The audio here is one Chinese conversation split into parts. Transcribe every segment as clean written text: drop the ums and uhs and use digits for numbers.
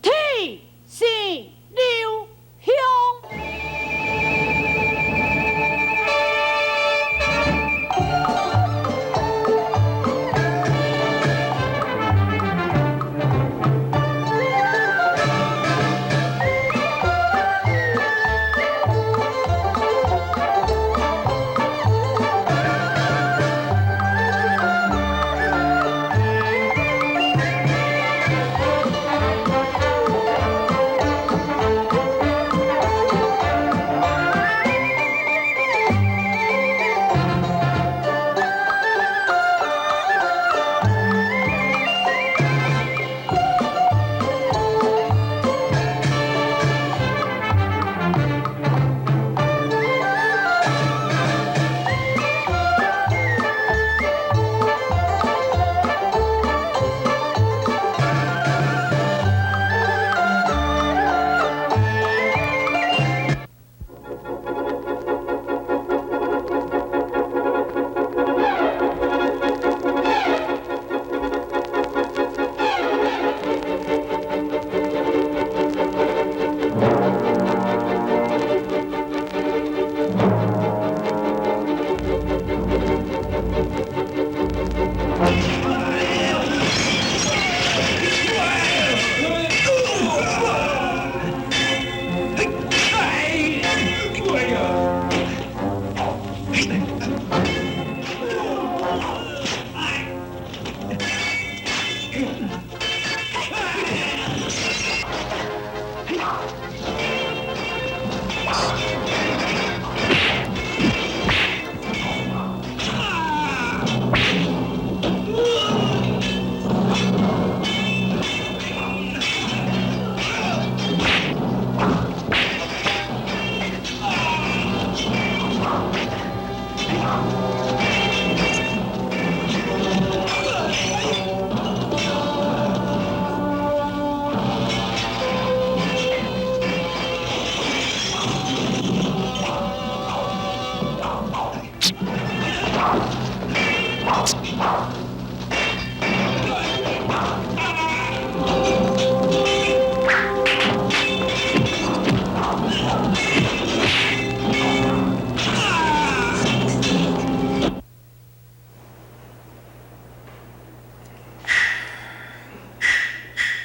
体是刘兄。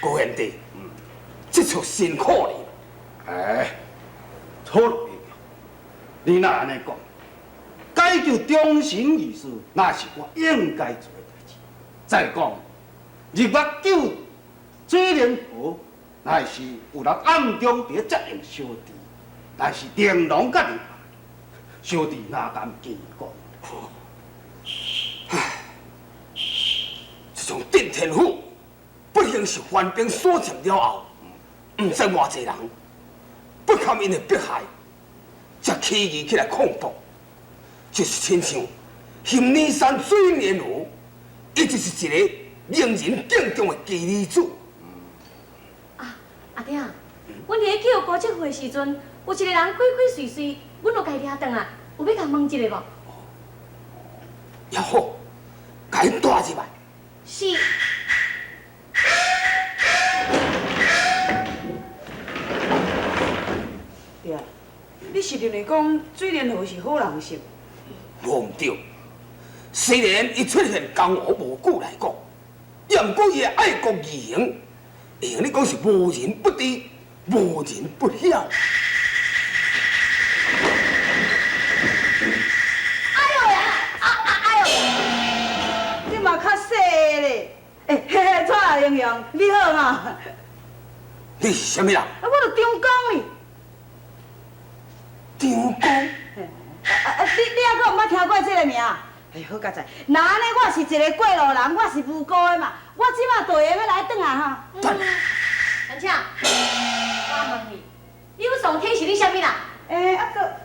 高贤弟，这出辛苦你。哎，错了，你若安尼讲，解救忠臣义士，那是我应该做的代志。再讲，入目救水莲河，那是有人暗中伫责任小弟，那是玲珑甲你小弟哪敢记讲？唉，这种定天府。不幸是官兵所占了后，唔知偌济人不堪因的迫害，才起义起来抗暴，就是亲像杏林山水莲湖，伊就是一个令人敬重的奇女子。阿爹，阮伫咧去高职会时阵，有一个人鬼鬼祟祟，阮就家抓转来，有要甲问一个无？也好，甲伊带入来。是。爹，你是认为讲水莲河是好人是？无唔对，虽然伊出现江湖无久来讲，也毋过伊的爱国义行，会用你讲是无人不知，无人不晓。哎呦呀！哎呦！你嘛较细咧。嘿嘿，蔡阿英雄，你好嘛？你是啥物人？我就张公哩。张公。你还阁毋捌听过这个名？哎，好佳哉！那安尼我是一个过路人，我是无辜的嘛。我即马就下要来转啊哈。兰青，我问你，柳上天是你啥物人？啊个，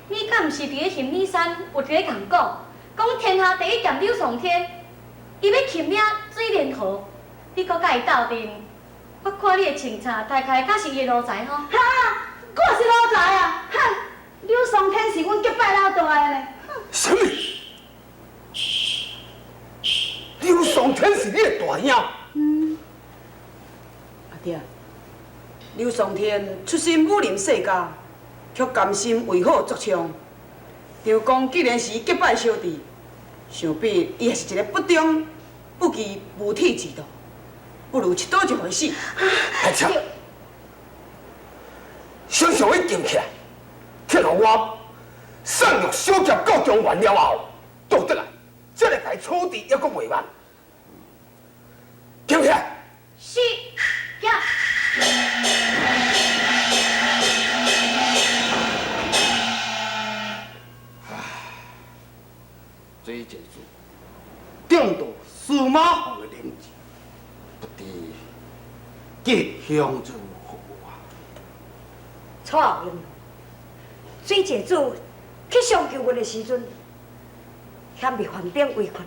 你敢毋是伫咧杏林山有伫咧共讲，讲天下第一剑柳上天，伊要擒领水莲河，你搁甲伊斗阵？我看你的穿插大概敢是伊的奴才吼。哈，我是奴才啊！哼，柳上天是阮结拜老大的呢。什么？柳上天是你的大大兄。阿爹，刘崇天出身武林世家，却甘心为好作枪。张公既然是结拜小弟，想必伊也是一个不忠不义、无体之徒，不如一刀就会死。太强！想想伊站起来，听互我上玉小劫告状完了后，倒转来，再来甲伊处置，抑阁袂慢。站起来！是，呀。水解主中到司马行的灵智，不知吉祥如何啊？错用，水姐主去上救阮的时阵，险被范兵围困，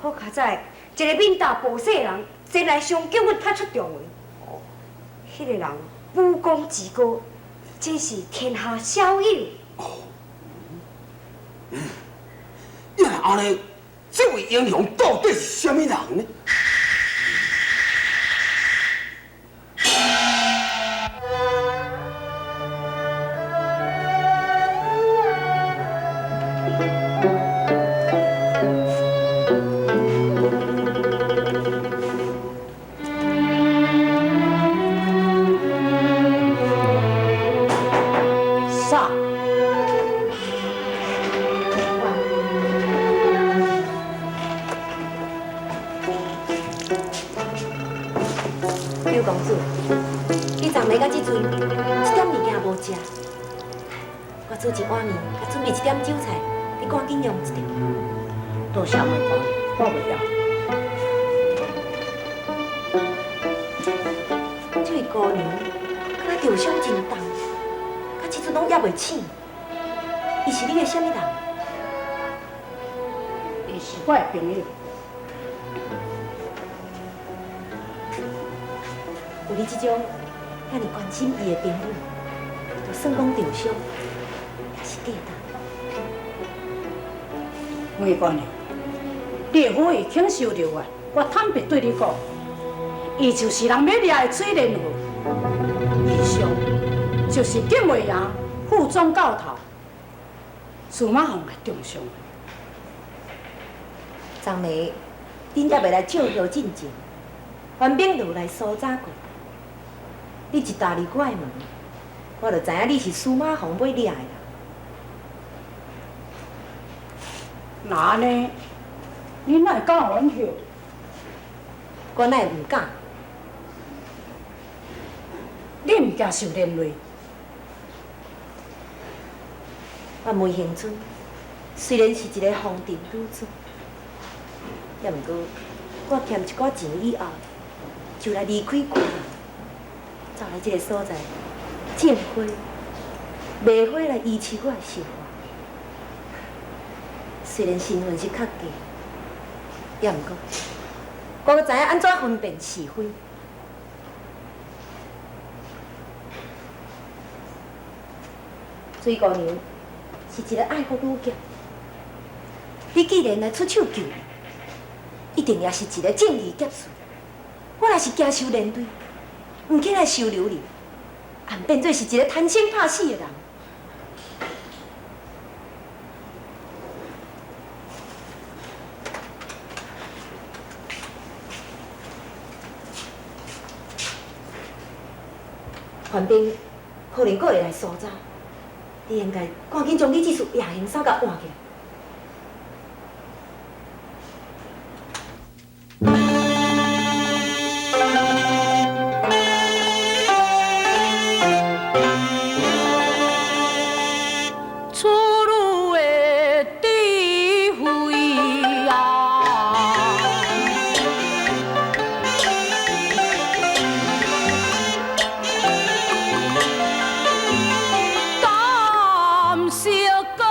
好卡在一个闽大报社人前来相救阮，踢出重围。迄个人武功极高，真是天下小友。原来安尼，这位英雄到底是什么人呢？啥？刘公主，你昨暝到即阵，一点物件无食，我煮一碗面，甲准备一点酒菜，你赶紧用一点。多谢妹夫，我袂要。这位姑娘，敢若受伤真重，到即阵拢也袂醒。伊是你的什么人？伊是我的朋友。有你这种遐尼关心伊的朋友，就算讲受伤，也是价值。妹夫呢？你的好意请受着我坦白对你讲，伊就是人要掠的水莲花，以上就是金卫爷副总教头司马凤的中伤。昨暝恁才袂来照料进前，范炳就来搜查过。你一踏入我的门，我就知影你是司马凤要掠的人。那安尼，你哪会敢互阮休？我哪会唔敢？你毋惊受连累？我梅恒春虽然是一个风尘女子，也毋过我欠一寡钱以后，就来离开家，走来这个所在种花、卖花来医治我的生活。虽然身份是较低，也毋过我知影安怎分辨是非。水姑娘是一个爱国女侠，你既然来出手救人，一定也是一个正义劫士。我若是惊受连累，唔起来收留你，也变做是一个贪生怕死的人。范兵可能阁会来搜查，你应该赶紧将你这束夜行伞甲换起来。出入的智慧啊，感谢个的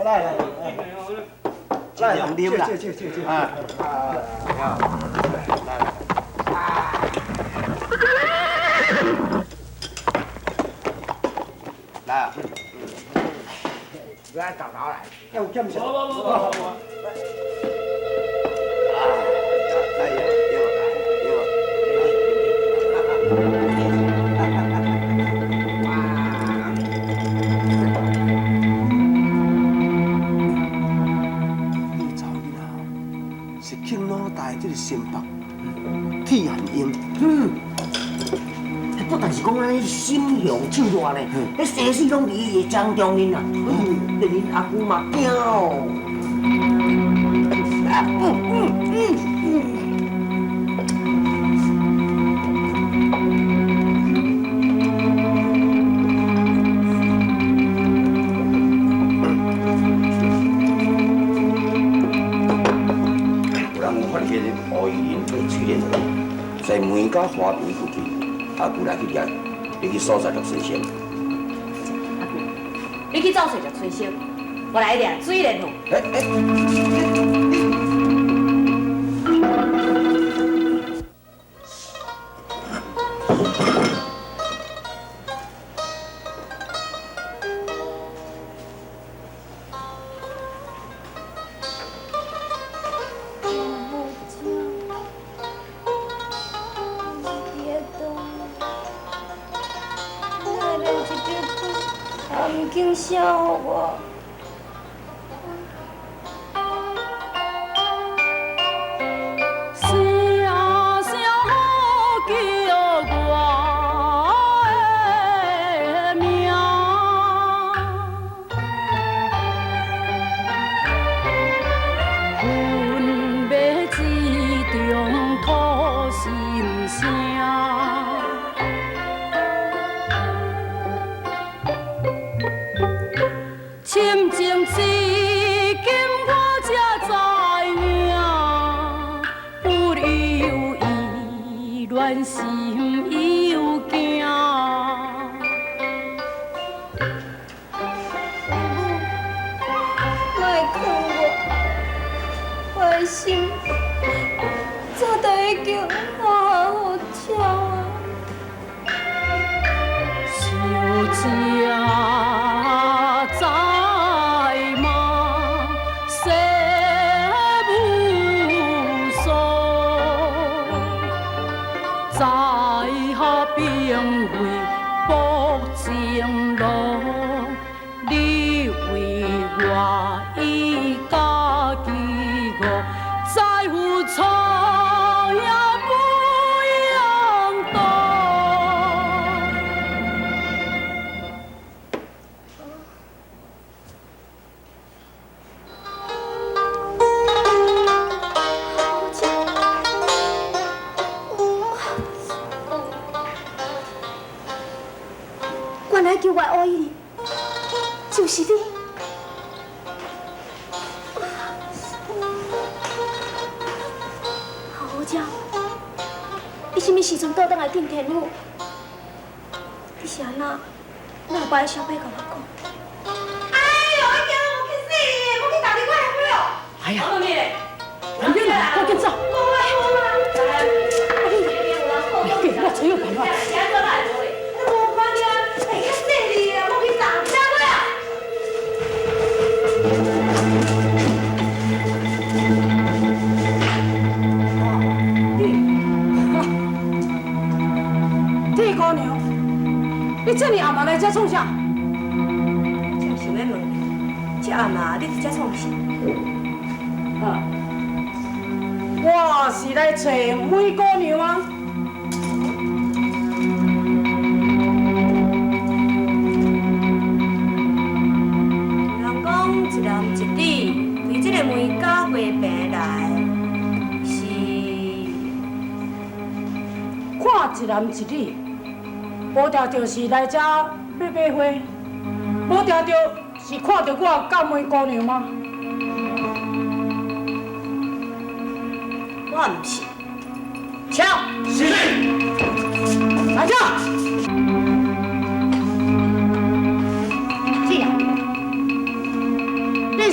来，尽量溜啦。啊，来，来搞搞来，要这么是庆老大这个新北铁汉英，不但是讲安尼心向手热呢，迄生死拢伫伊的掌中呢啦。连恁阿姑嘛惊哦。有人发现何以人被催眠，在门甲花园附近，阿姑来去抓，你去搜查着水仙。你去找水着催生，我来掠水莲hồ。唔惊笑我。深情至今我才知影，不由伊恋心犹惊。莫哭我的心早就已经好笑啊。小姐。在下并为薄情郎，你为我以家己我，再付出也不样多。原来叫我爱你，就是你。好好食，你什么时阵倒转来顶天府？你是安那？哪有把小妹甲我讲？哎呦，我惊我去死，我去打电话去了。哎呀，后面，快点走！给我才有办法。铁姑娘，你这么暗嘛来这创啥？正想要问，这暗嘛你伫遮创啥？我是来找梅姑娘啊。人讲一男一女为这个梅家卖病来，是看一男一女，无条就是来这要买花，无条是看到我甲梅姑娘吗？我唔是。抢！是。来这！这样，你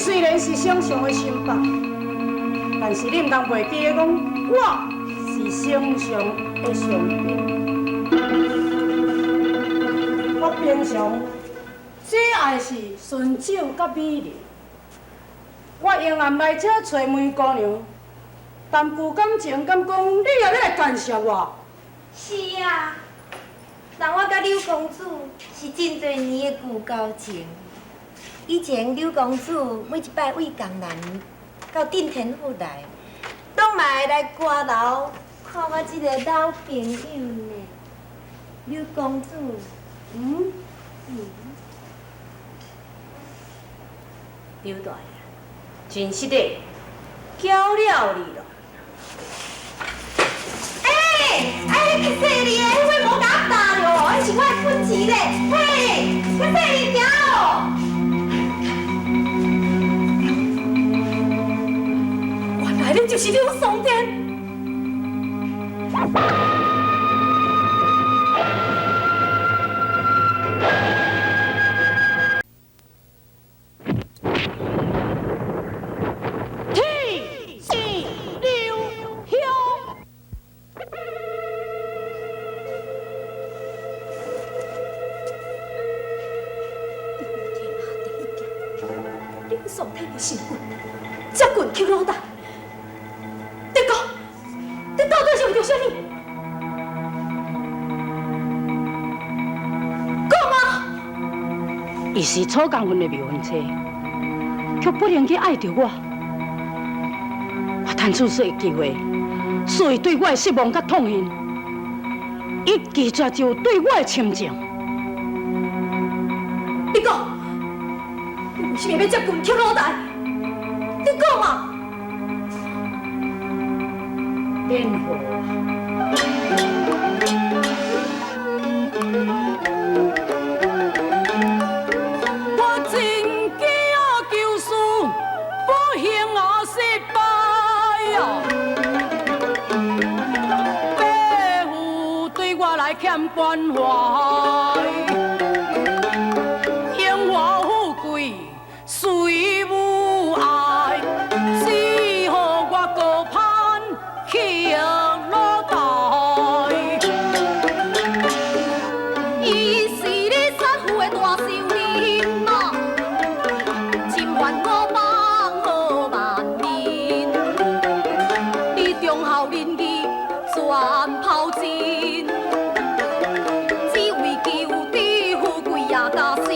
是圣上的心腹，但是恁当袂记得讲，我是圣上的上宾。我平常最爱是顺酒甲美丽。我用暗来这找梅姑娘，谈句感情，敢讲你也要来干涉我？是啊，但我甲柳公主是真侪年的旧交情。以前柳公主每一摆为江南到顶天府来，拢嘛会来歌楼看我这个老朋友呢。柳公主，刘大爷，真是的，巧了你咯。你去洗你的，迄位无甲打了，迄是我的本钱咧。嘿，去洗你行哦。原来你就是柳松天。宋天的身份，接棍扣老大。你讲，你到底是为着啥物？讲啊！伊是草菅阮的未婚妻，却不能去爱着我。我趁此世的机会，所以对我的失望甲痛恨，一拒绝就对我的亲情。你讲。为什么要接棍扣老大？你讲嘛！莲花，我真惊救事不幸啊失败啊！爸父对我来欠关怀。随母爱，只好我高攀去老大。伊是你杀父的大仇人嘛，侵犯我放好万年，你忠孝仁义全抛尽，只为求得富贵也加薪。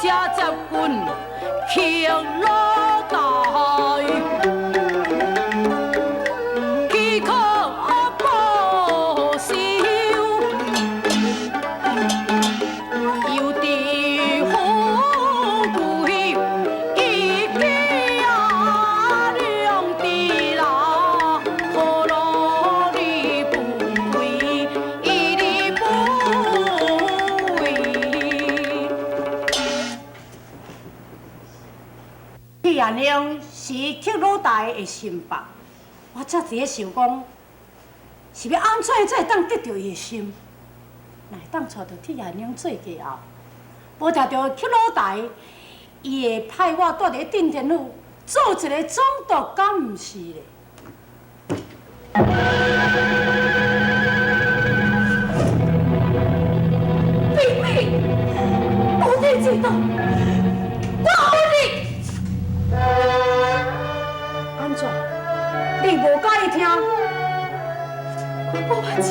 才接棍去老大，岂可不收？又伫富贵，一家两地啦，何劳你不为，一日不为。李延亮是克老大的心腹，我才伫咧想讲，是要安怎才会当得到伊的心？哪会当找到李延亮做家后，无听到克老大，伊会派我住伫顶天府做一个总督，敢毋是咧？妹妹，我得知道，我恨你。安怎？你无介意听？我无法接。